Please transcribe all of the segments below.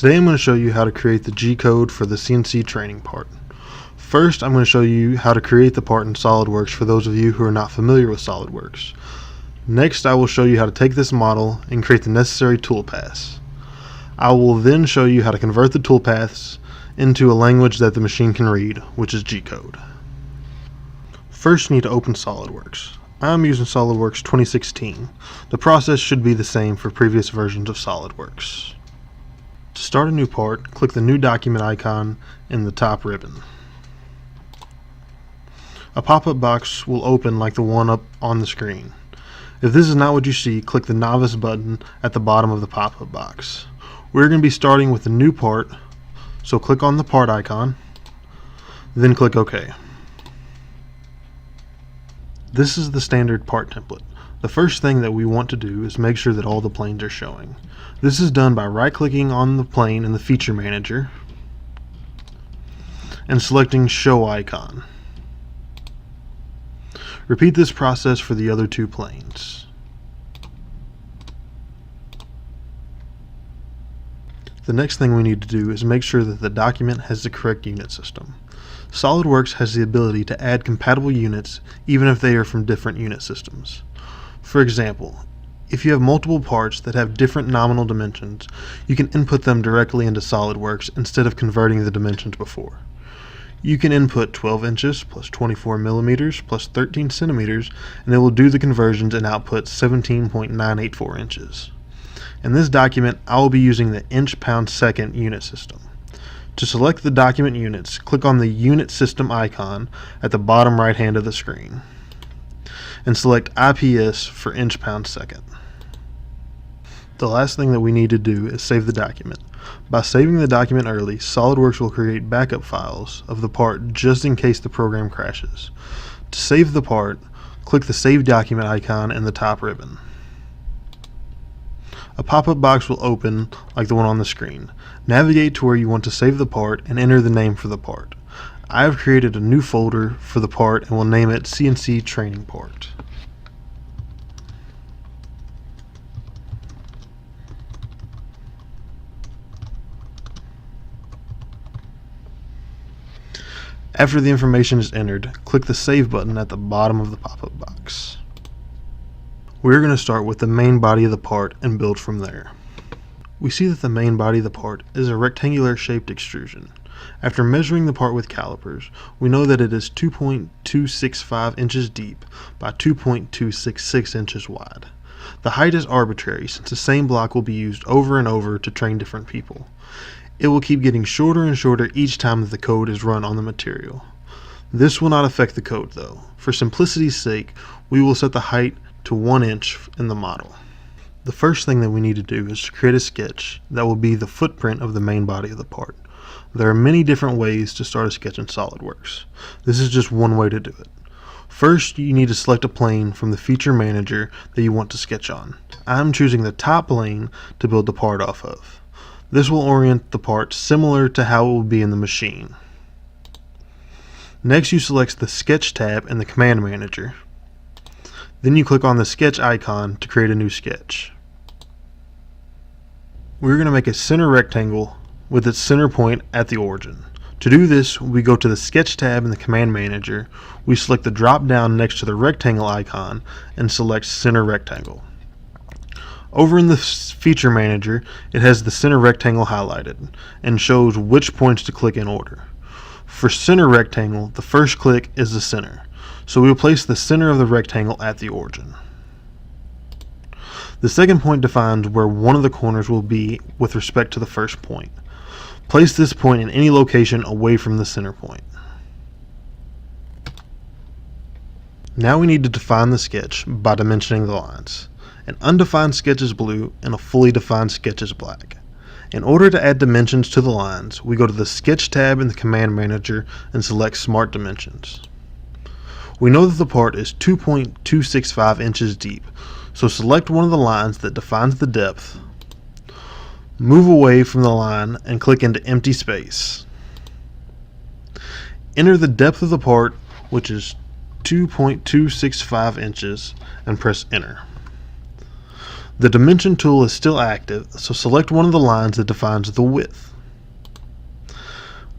Today I'm going to show you how to create the G-code for the CNC training part. First, I'm going to show you how to create the part in SolidWorks for those of you who are not familiar with SolidWorks. Next, I will show you how to take this model and create the necessary toolpaths. I will then show you how to convert the toolpaths into a language that the machine can read, which is G-code. First, you need to open SolidWorks. I'm using SolidWorks 2016. The process should be the same for previous versions of SolidWorks. To start a new part, click the New Document icon in the top ribbon. A pop-up box will open like the one up on the screen. If this is not what you see, click the Novice button at the bottom of the pop-up box. We're going to be starting with a new part, so click on the part icon, then click OK. This is the standard part template. The first thing that we want to do is make sure that all the planes are showing. This is done by right-clicking on the plane in the Feature Manager and selecting Show Icon. Repeat this process for the other two planes. The next thing we need to do is make sure that the document has the correct unit system. SolidWorks has the ability to add compatible units even if they are from different unit systems. For example, if you have multiple parts that have different nominal dimensions, you can input them directly into SolidWorks instead of converting the dimensions before. You can input 12 inches plus 24 millimeters plus 13 centimeters, and it will do the conversions and output 17.984 inches. In this document, I will be using the inch/pound/second unit system. To select the document units, click on the Unit System icon at the bottom right hand of the screen and select IPS for inch/pound/second. The last thing that we need to do is save the document. By saving the document early, SolidWorks will create backup files of the part just in case the program crashes. To save the part, click the Save Document icon in the top ribbon. A pop-up box will open like the one on the screen. Navigate to where you want to save the part and enter the name for the part. I have created a new folder for the part and will name it CNC Training Part. After the information is entered, click the Save button at the bottom of the pop-up box. We're going to start with the main body of the part and build from there. We see that the main body of the part is a rectangular shaped extrusion. After measuring the part with calipers, we know that it is 2.265 inches deep by 2.266 inches wide. The height is arbitrary since the same block will be used over and over to train different people. It will keep getting shorter and shorter each time that the code is run on the material. This will not affect the code though. For simplicity's sake, we will set the height to 1 inch in the model. The first thing that we need to do is to create a sketch that will be the footprint of the main body of the part. There are many different ways to start a sketch in SolidWorks. This is just one way to do it. First, you need to select a plane from the Feature Manager that you want to sketch on. I'm choosing the top plane to build the part off of. This will orient the part similar to how it will be in the machine. Next, you select the Sketch tab in the Command Manager. Then you click on the Sketch icon to create a new sketch. We're going to make a center rectangle with its center point at the origin. To do this, we go to the Sketch tab in the Command Manager, we select the drop down next to the rectangle icon and select Center Rectangle. Over in the Feature Manager, it has the center rectangle highlighted and shows which points to click in order. For center rectangle, the first click is the center, so we will place the center of the rectangle at the origin. The second point defines where one of the corners will be with respect to the first point. Place this point in any location away from the center point. Now we need to define the sketch by dimensioning the lines. An undefined sketch is blue and a fully defined sketch is black. In order to add dimensions to the lines, we go to the Sketch tab in the Command Manager and select Smart Dimensions. We know that the part is 2.265 inches deep, so select one of the lines that defines the depth, move away from the line and click into Empty Space. Enter the depth of the part, which is 2.265 inches, and press Enter. The dimension tool is still active, so select one of the lines that defines the width.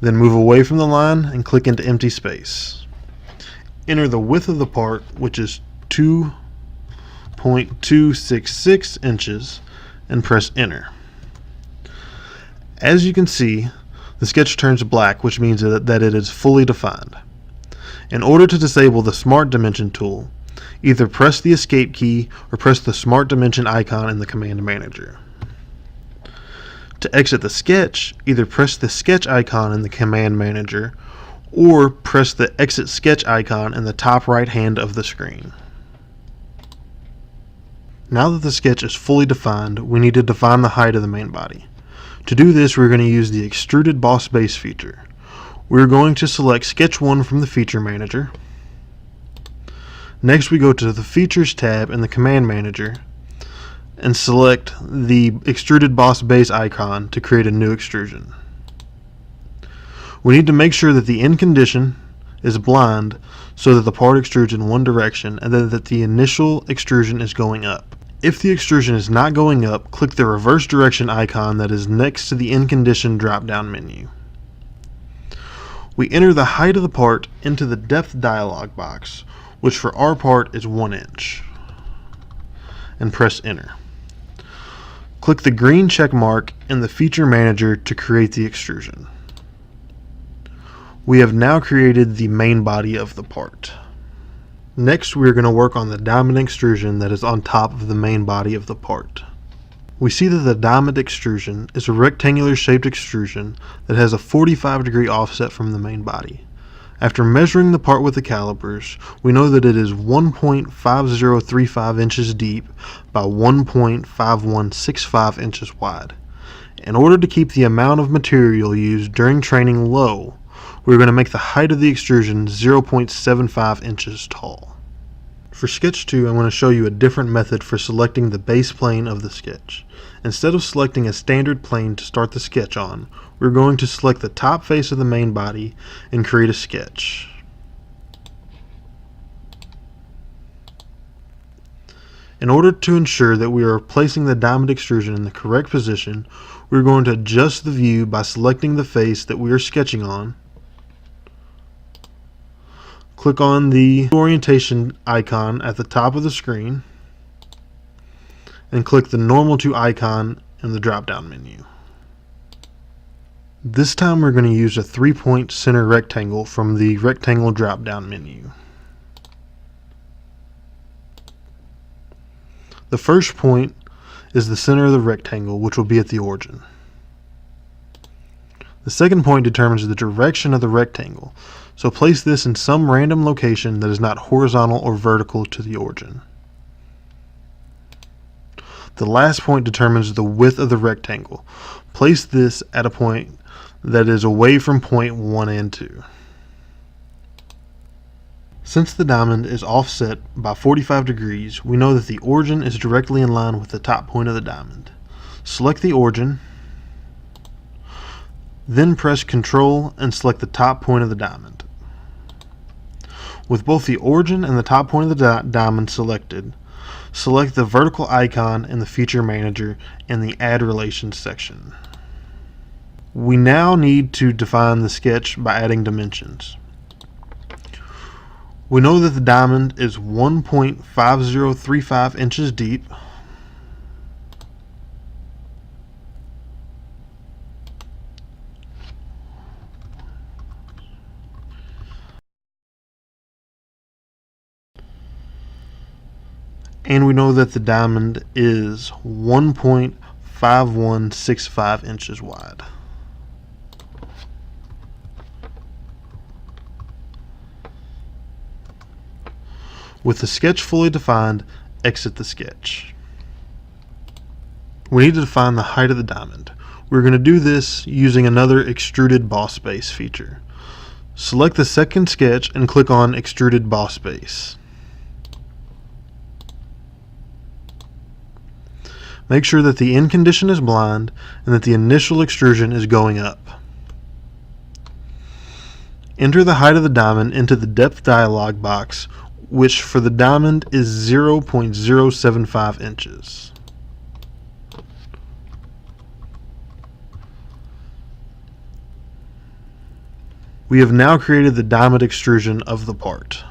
Then move away from the line and click into empty space. Enter the width of the part, which is 2.266 inches, and press enter. As you can see, the sketch turns black, which means that it is fully defined. In order to disable the Smart Dimension tool, either press the Escape key or press the Smart Dimension icon in the Command Manager. To exit the sketch, either press the Sketch icon in the Command Manager or press the Exit Sketch icon in the top right hand of the screen. Now that the sketch is fully defined, we need to define the height of the main body. To do this, we're going to use the Extruded Boss Base feature. We're going to select Sketch 1 from the Feature Manager. Next, we go to the Features tab in the Command Manager and select the Extruded Boss Base icon to create a new extrusion. We need to make sure that the end condition is blind so that the part extrudes in one direction and then that the initial extrusion is going up. If the extrusion is not going up, click the reverse direction icon that is next to the end condition drop-down menu. We enter the height of the part into the depth dialog box, which for our part is 1 inch, and press enter. Click the green check mark in the Feature Manager to create the extrusion. We have now created the main body of the part. Next, we are going to work on the diamond extrusion that is on top of the main body of the part. We see that the diamond extrusion is a rectangular shaped extrusion that has a 45-degree offset from the main body. After measuring the part with the calipers, we know that it is 1.5035 inches deep by 1.5165 inches wide. In order to keep the amount of material used during training low, we're going to make the height of the extrusion 0.75 inches tall. For sketch 2, I'm going to show you a different method for selecting the base plane of the sketch. Instead of selecting a standard plane to start the sketch on, we're going to select the top face of the main body and create a sketch. In order to ensure that we are placing the diamond extrusion in the correct position, we're going to adjust the view by selecting the face that we are sketching on. Click on the orientation icon at the top of the screen and click the normal to icon in the drop-down menu. This time we're going to use a 3-point center rectangle from the rectangle drop-down menu. The first point is the center of the rectangle, which will be at the origin. The second point determines the direction of the rectangle, so place this in some random location that is not horizontal or vertical to the origin. The last point determines the width of the rectangle. Place this at a point that is away from point 1 and 2. Since the diamond is offset by 45 degrees, we know that the origin is directly in line with the top point of the diamond. Select the origin, then press Ctrl and select the top point of the diamond. With both the origin and the top point of the diamond selected, select the vertical icon in the Feature Manager in the Add Relations section. We now need to define the sketch by adding dimensions. We know that the diamond is 1.5035 inches deep, and we know that the diamond is 1.5165 inches wide. With the sketch fully defined, exit the sketch. We need to define the height of the diamond. We're going to do this using another Extruded Boss Base feature. Select the second sketch and click on Extruded Boss Base. Make sure that the end condition is blind and that the initial extrusion is going up. Enter the height of the diamond into the depth dialog box, which for the diamond is 0.075 inches. We have now created the diamond extrusion of the part.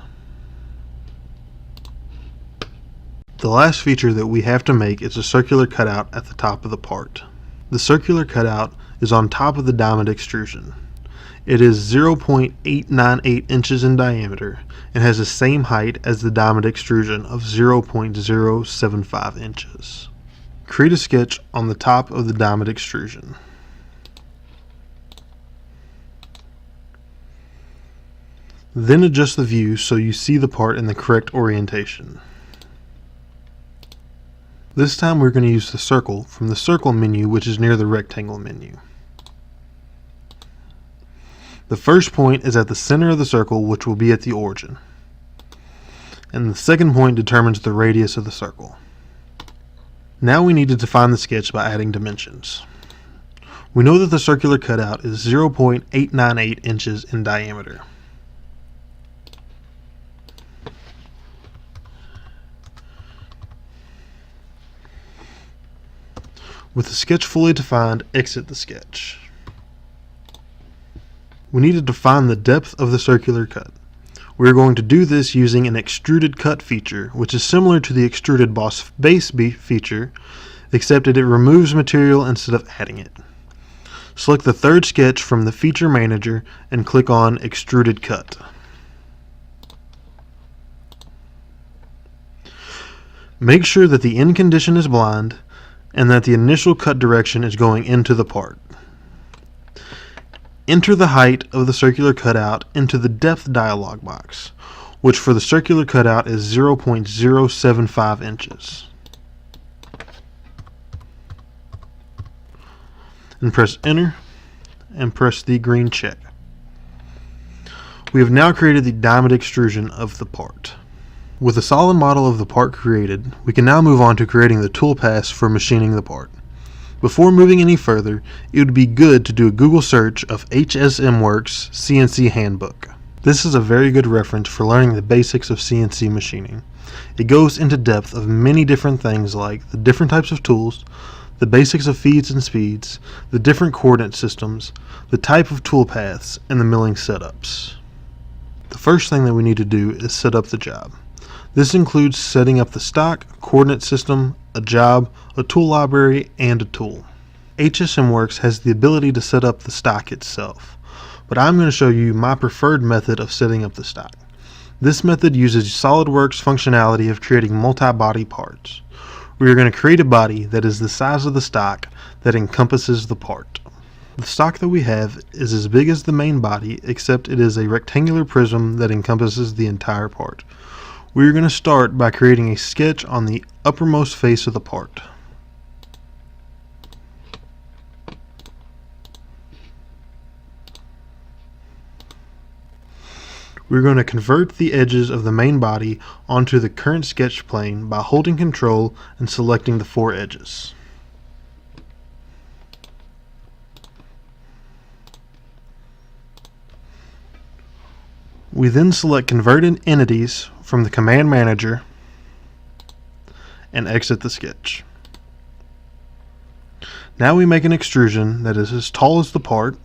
The last feature that we have to make is a circular cutout at the top of the part. The circular cutout is on top of the diamond extrusion. It is 0.898 inches in diameter and has the same height as the diamond extrusion of 0.075 inches. Create a sketch on the top of the diamond extrusion. Then adjust the view so you see the part in the correct orientation. This time we're going to use the circle from the circle menu, which is near the rectangle menu. The first point is at the center of the circle, which will be at the origin. And the second point determines the radius of the circle. Now we need to define the sketch by adding dimensions. We know that the circular cutout is 0.898 inches in diameter. With the sketch fully defined, exit the sketch. We need to define the depth of the circular cut. We are going to do this using an extruded cut feature, which is similar to the extruded boss base feature, except that it removes material instead of adding it. Select the third sketch from the feature manager and click on extruded cut. Make sure that the end condition is blind and that the initial cut direction is going into the part. Enter the height of the circular cutout into the depth dialog box, which for the circular cutout is 0.075 inches. And press enter and press the green check. We have now created the diamond extrusion of the part. With a solid model of the part created, we can now move on to creating the toolpaths for machining the part. Before moving any further, it would be good to do a Google search of SolidWorks CNC Handbook. This is a very good reference for learning the basics of CNC machining. It goes into depth of many different things like the different types of tools, the basics of feeds and speeds, the different coordinate systems, the type of toolpaths, and the milling setups. The first thing that we need to do is set up the job. This includes setting up the stock, coordinate system, a job, a tool library, and a tool. HSMWorks has the ability to set up the stock itself, but I'm going to show you my preferred method of setting up the stock. This method uses SolidWorks functionality of creating multi-body parts. We are going to create a body that is the size of the stock that encompasses the part. The stock that we have is as big as the main body, except it is a rectangular prism that encompasses the entire part. We are going to start by creating a sketch on the uppermost face of the part. We're going to convert the edges of the main body onto the current sketch plane by holding Control and selecting the 4 edges. We then select Converted Entities from the Command Manager and exit the sketch. Now we make an extrusion that is as tall as the part.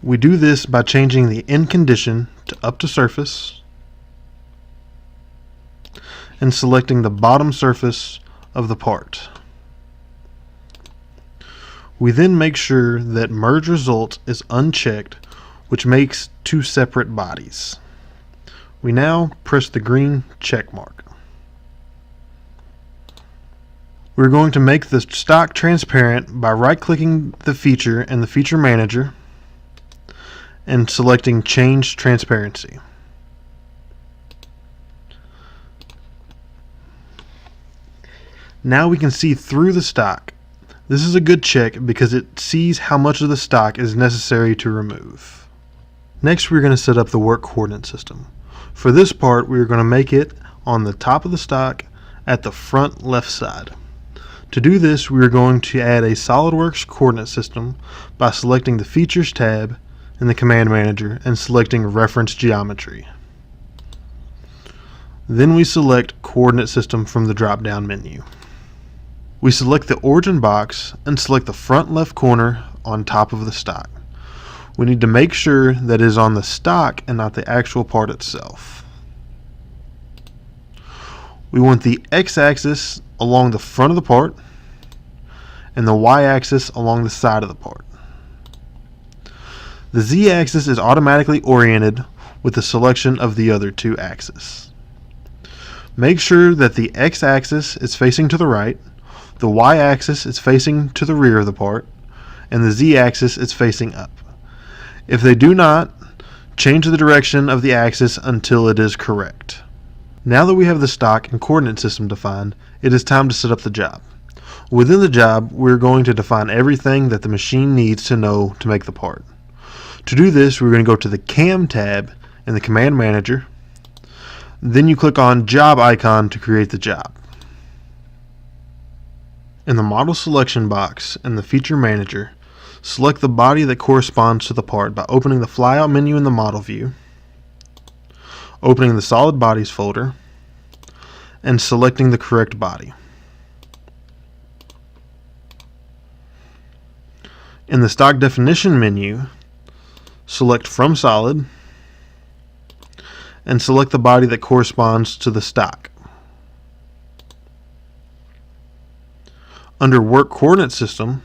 We do this by changing the end condition to up to surface and selecting the bottom surface of the part. We then make sure that Merge Result is unchecked, which makes 2 separate bodies. We now press the green check mark. We're going to make the stock transparent by right-clicking the feature in the Feature Manager and selecting Change Transparency. Now we can see through the stock. This is a good check because it sees how much of the stock is necessary to remove. Next, we're going to set up the work coordinate system. For this part, we're going to make it on the top of the stock at the front left side. To do this, we are going to add a SolidWorks coordinate system by selecting the Features tab in the Command Manager and selecting Reference Geometry. Then we select Coordinate System from the drop-down menu. We select the origin box and select the front left corner on top of the stock. we need to make sure that it is on the stock and not the actual part itself. We want the x-axis along the front of the part and the y-axis along the side of the part. The z-axis is automatically oriented with the selection of the other two axes. Make sure that the x-axis is facing to the right, the y-axis is facing to the rear of the part, and the z-axis is facing up. If they do not, change the direction of the axis until it is correct. Now that we have the stock and coordinate system defined, it is time to set up the job. Within the job, we're going to define everything that the machine needs to know to make the part. To do this, we're going to go to the CAM tab in the Command Manager. Then you click on Job icon to create the job. In the Model Selection box in the Feature Manager, select the body that corresponds to the part by opening the flyout menu in the Model view, opening the Solid Bodies folder, and selecting the correct body. In the Stock Definition menu, select From Solid, and select the body that corresponds to the stock. Under Work Coordinate System,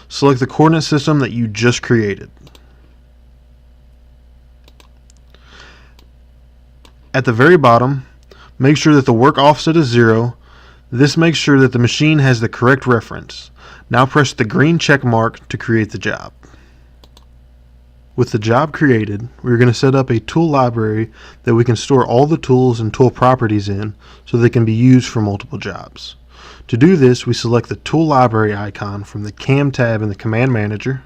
select the coordinate system that you just created. At the very bottom, make sure that the work offset is 0. This makes sure that the machine has the correct reference. Now press the green check mark to create the job. With the job created, we're going to set up a tool library that we can store all the tools and tool properties in so they can be used for multiple jobs. To do this, we select the Tool Library icon from the CAM tab in the Command Manager.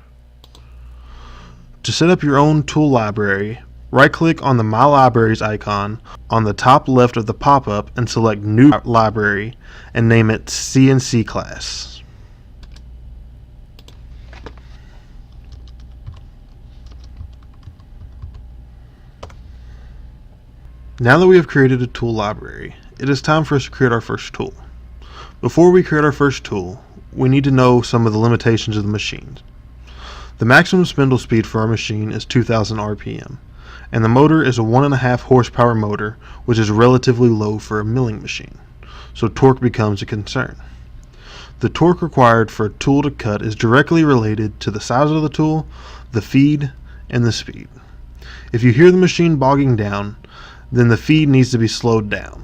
To set up your own tool library, right-click on the My Libraries icon on the top left of the pop-up and select New Library and name it CNC Class. Now that we have created a tool library, it is time for us to create our first tool. Before we create our first tool, we need to know some of the limitations of the machine. The maximum spindle speed for our machine is 2000 RPM, and the motor is a 1.5 horsepower motor, which is relatively low for a milling machine, so torque becomes a concern. The torque required for a tool to cut is directly related to the size of the tool, the feed, and the speed. If you hear the machine bogging down, then the feed needs to be slowed down.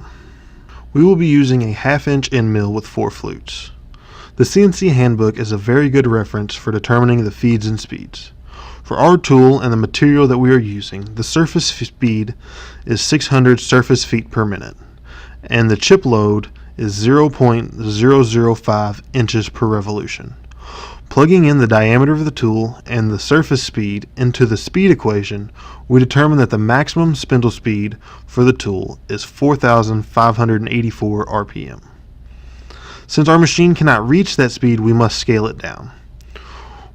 We will be using a 1/2 inch end mill with 4 flutes. The CNC handbook is a very good reference for determining the feeds and speeds. For our tool and the material that we are using, the surface speed is 600 surface feet per minute, and the chip load is 0.005 inches per revolution. Plugging in the diameter of the tool and the surface speed into the speed equation, we determine that the maximum spindle speed for the tool is 4,584 RPM. Since our machine cannot reach that speed, we must scale it down.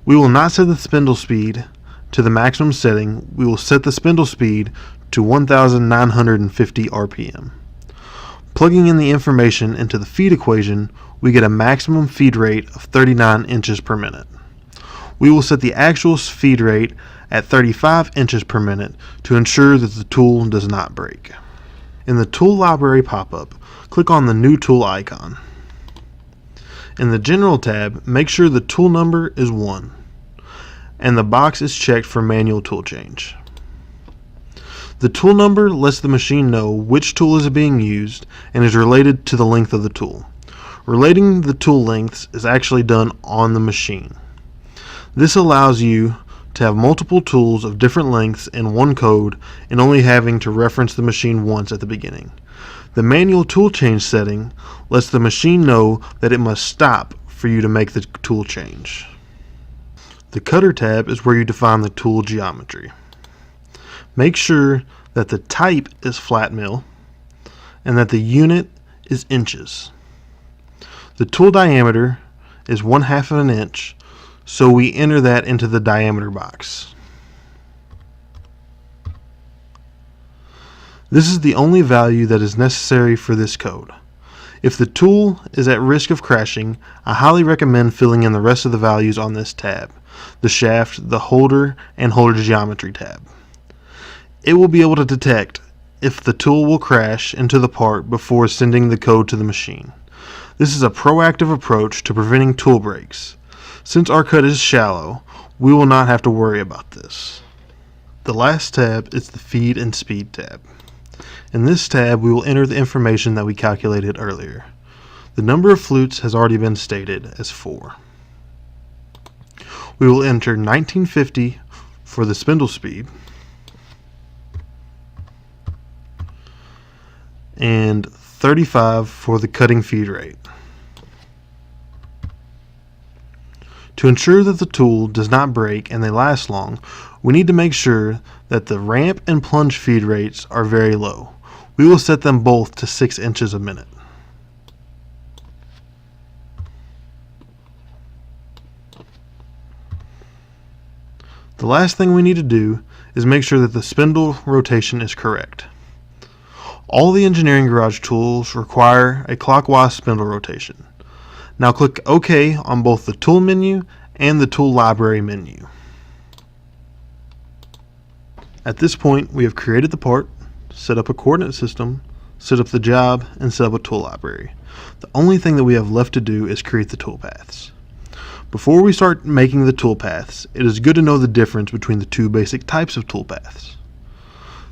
We will not set the spindle speed to the maximum setting. We will set the spindle speed to 1,950 RPM. Plugging in the information into the feed equation, we get a maximum feed rate of 39 inches per minute. We will set the actual feed rate at 35 inches per minute to ensure that the tool does not break. In the Tool Library pop-up, click on the New Tool icon. In the General tab, make sure the tool number is 1, and the box is checked for manual tool change. The tool number lets the machine know which tool is being used and is related to the length of the tool. Relating the tool lengths is actually done on the machine. This allows you to have multiple tools of different lengths in one code and only having to reference the machine once at the beginning. The manual tool change setting lets the machine know that it must stop for you to make the tool change. The Cutter tab is where you define the tool geometry. Make sure that the type is flat mill and that the unit is inches. The tool diameter is 1/2 of an inch, so we enter that into the diameter box. This is the only value that is necessary for this code. If the tool is at risk of crashing, I highly recommend filling in the rest of the values on this tab. the shaft, the holder, and holder geometry tab. It will be able to detect if the tool will crash into the part before sending the code to the machine. This is a proactive approach to preventing tool breaks. Since our cut is shallow, we will not have to worry about this. The last tab is the Feed and Speed tab. In this tab, we will enter the information that we calculated earlier. The number of flutes has already been stated as 4. We will enter 1950 for the spindle speed and 35 for the cutting feed rate. To ensure that the tool does not break and they last long, we need to make sure that the ramp and plunge feed rates are very low. We will set them both to 6 inches a minute. The last thing we need to do is make sure that the spindle rotation is correct. All the engineering garage tools require a clockwise spindle rotation. Now click OK on both the tool menu and the tool library menu. At this point, we have created the part, set up a coordinate system, set up the job, and set up a tool library. The only thing that we have left to do is create the toolpaths. Before we start making the toolpaths, it is good to know the difference between the two basic types of toolpaths.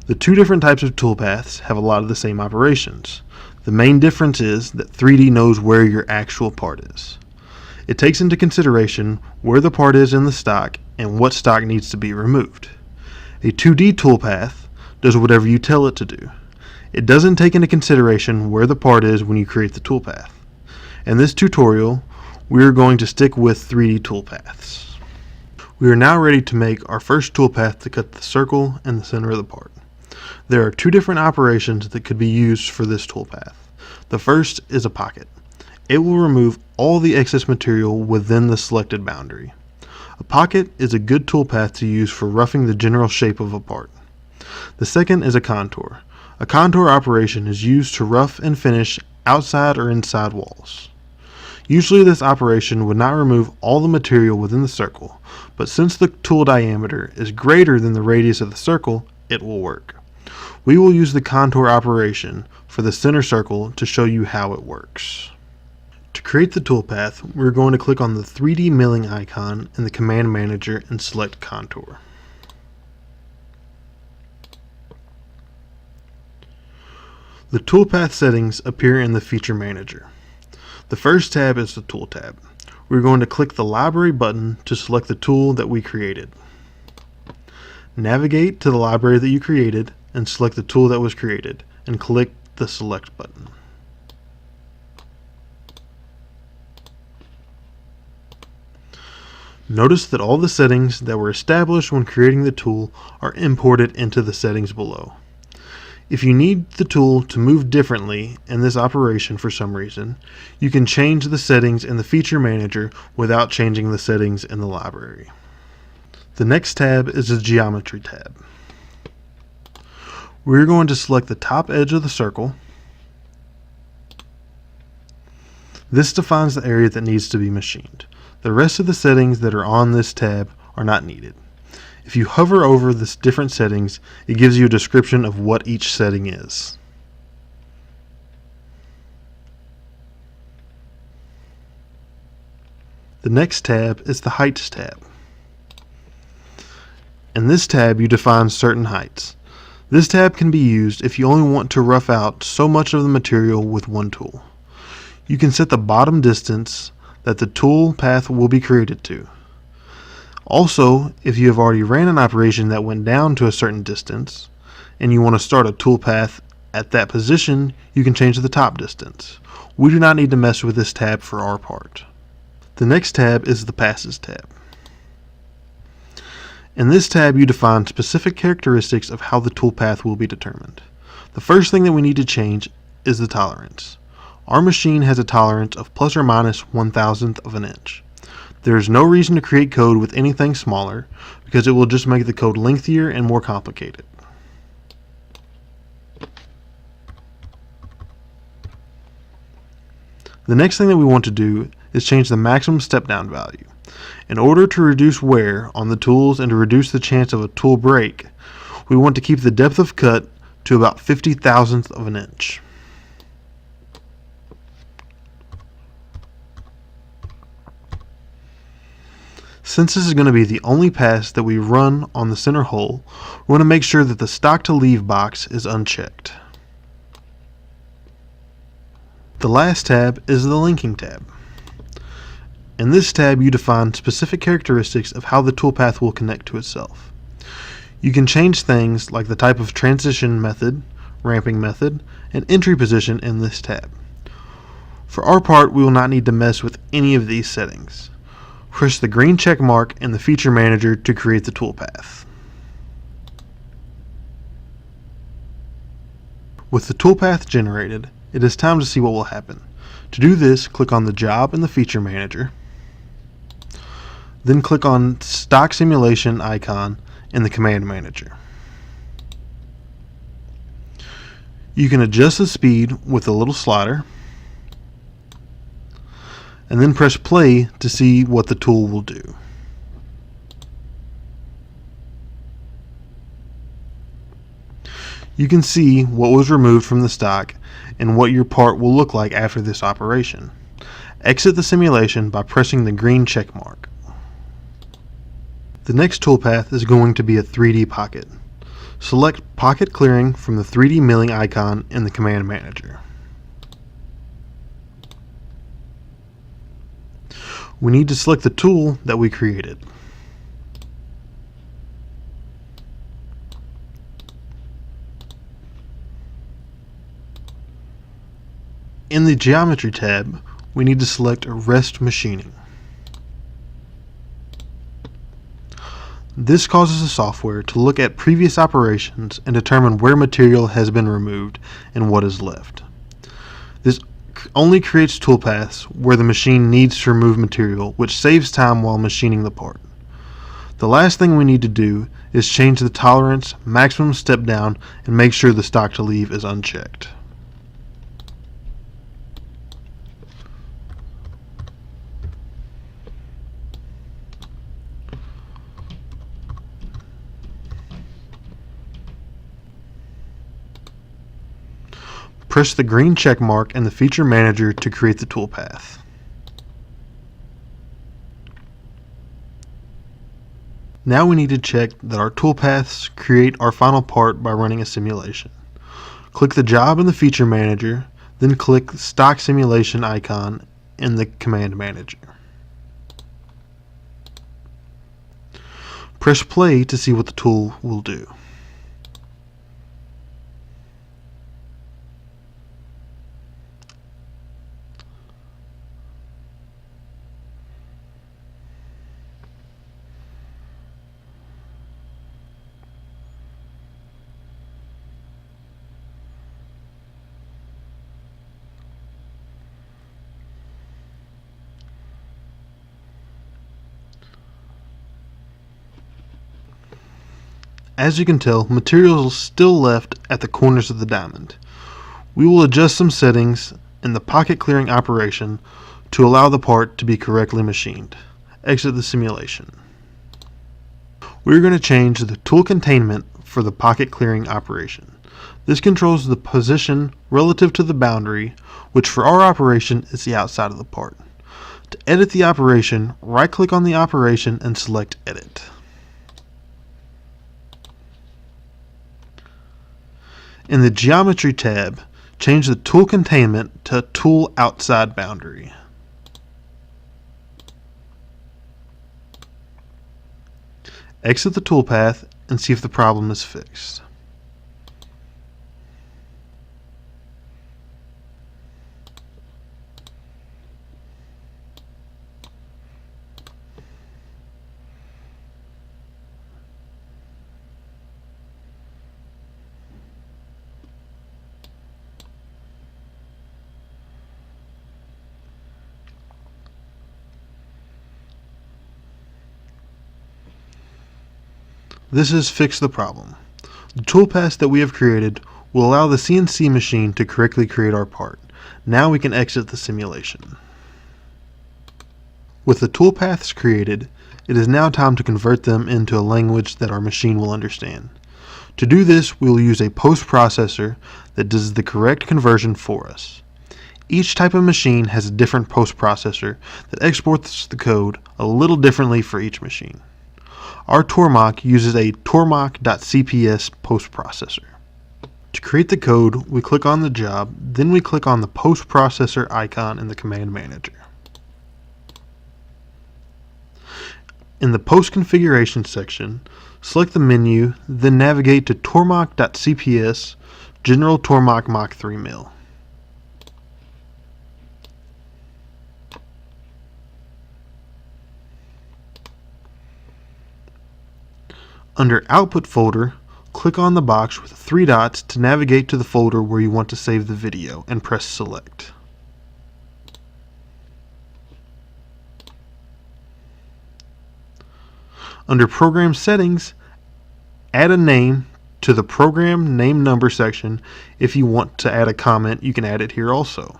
The two different types of toolpaths have a lot of the same operations. The main difference is that 3D knows where your actual part is. It takes into consideration where the part is in the stock and what stock needs to be removed. A 2D toolpath does whatever you tell it to do. It doesn't take into consideration where the part is when you create the toolpath. In this tutorial, we are going to stick with 3D toolpaths. We are now ready to make our first toolpath to cut the circle in the center of the part. There are two different operations that could be used for this toolpath. The first is a pocket. It will remove all the excess material within the selected boundary. A pocket is a good toolpath to use for roughing the general shape of a part. The second is a contour. A contour operation is used to rough and finish outside or inside walls. Usually this operation would not remove all the material within the circle, but since the tool diameter is greater than the radius of the circle, it will work. We will use the contour operation for the center circle to show you how it works. To create the toolpath, we're going to click on the 3D milling icon in the command manager and select contour. The toolpath settings appear in the feature manager. The first tab is the tool tab. We're going to click the library button to select the tool that we created. Navigate to the library that you created and select the tool that was created and click the select button. Notice that all the settings that were established when creating the tool are imported into the settings below. If you need the tool to move differently in this operation for some reason, you can change the settings in the feature manager without changing the settings in the library. The next tab is the geometry tab. We're going to select the top edge of the circle. This defines the area that needs to be machined. The rest of the settings that are on this tab are not needed. If you hover over the different settings, it gives you a description of what each setting is. The next tab is the Heights tab. In this tab, you define certain heights. This tab can be used if you only want to rough out so much of the material with one tool. You can set the bottom distance that the tool path will be created to. Also, if you have already ran an operation that went down to a certain distance and you want to start a tool path at that position, you can change the top distance. We do not need to mess with this tab for our part. The next tab is the Passes tab. In this tab, you define specific characteristics of how the tool path will be determined. The first thing that we need to change is the tolerance. Our machine has a tolerance of plus or minus 1/1000th of an inch. There is no reason to create code with anything smaller because it will just make the code lengthier and more complicated. The next thing that we want to do is change the maximum step down value. In order to reduce wear on the tools and to reduce the chance of a tool break, we want to keep the depth of cut to about 50,000th of an inch. Since this is going to be the only pass that we run on the center hole, we want to make sure that the stock to leave box is unchecked. The last tab is the linking tab. In this tab, you define specific characteristics of how the toolpath will connect to itself. You can change things like the type of transition method, ramping method, and entry position in this tab. For our part, we will not need to mess with any of these settings. Press the green check mark in the feature manager to create the toolpath. With the toolpath generated, it is time to see what will happen. To do this, click on the job in the feature manager. Then click on stock simulation icon in the command manager. You can adjust the speed with the little slider, and then press play to see what the tool will do. You can see what was removed from the stock and what your part will look like after this operation. Exit the simulation by pressing the green check mark. The next toolpath is going to be a 3D pocket. Select Pocket Clearing from the 3D milling icon in the command manager. We need to select the tool that we created. In the Geometry tab, we need to select Rest Machining. This causes the software to look at previous operations and determine where material has been removed and what is left. This only creates toolpaths where the machine needs to remove material, which saves time while machining the part. The last thing we need to do is change the tolerance, maximum step down, and make sure the stock to leave is unchecked. Press the green check mark in the feature manager to create the toolpath. Now we need to check that our toolpaths create our final part by running a simulation. Click the job in the feature manager, then click the stock simulation icon in the command manager. Press play to see what the tool will do. As you can tell, material is still left at the corners of the diamond. We will adjust some settings in the pocket clearing operation to allow the part to be correctly machined. Exit the simulation. We're going to change the tool containment for the pocket clearing operation. This controls the position relative to the boundary, which for our operation is the outside of the part. To edit the operation, right-click on the operation and select Edit. In the Geometry tab, change the tool containment to Tool Outside Boundary. Exit the toolpath and see if the problem is fixed. This has fixed the problem. The toolpaths that we have created will allow the CNC machine to correctly create our part. Now we can exit the simulation. With the toolpaths created, it is now time to convert them into a language that our machine will understand. To do this, we will use a post-processor that does the correct conversion for us. Each type of machine has a different post-processor that exports the code a little differently for each machine. Our Tormach uses a Tormach.cps post-processor. To create the code, we click on the job, then we click on the post-processor icon in the command manager. In the post configuration section, select the menu, then navigate to Tormach.cps General Tormach Mach 3 Mill. Under Output folder, click on the box with 3 dots to navigate to the folder where you want to save the video and press Select. Under Program Settings, add a name to the Program Name Number section. If you want to add a comment, you can add it here also.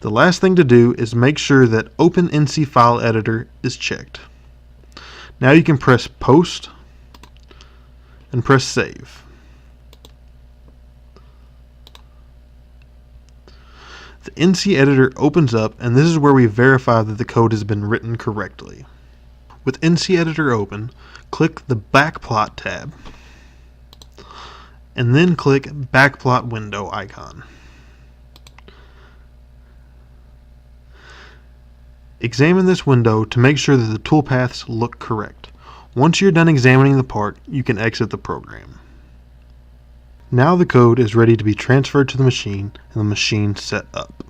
The last thing to do is make sure that Open NC File Editor is checked. Now you can press Post and press Save. The NC editor opens up, and this is where we verify that the code has been written correctly. With NC editor open, click the Backplot tab, and then click Backplot window icon. Examine this window to make sure that the toolpaths look correct. Once you're done examining the part, you can exit the program. Now the code is ready to be transferred to the machine and the machine set up.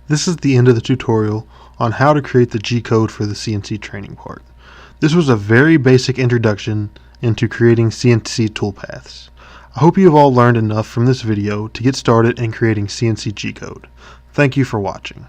This is the end of the tutorial on how to create the G-code for the CNC training part. This was a very basic introduction into creating CNC toolpaths. I hope you have all learned enough from this video to get started in creating CNC G-code. Thank you for watching.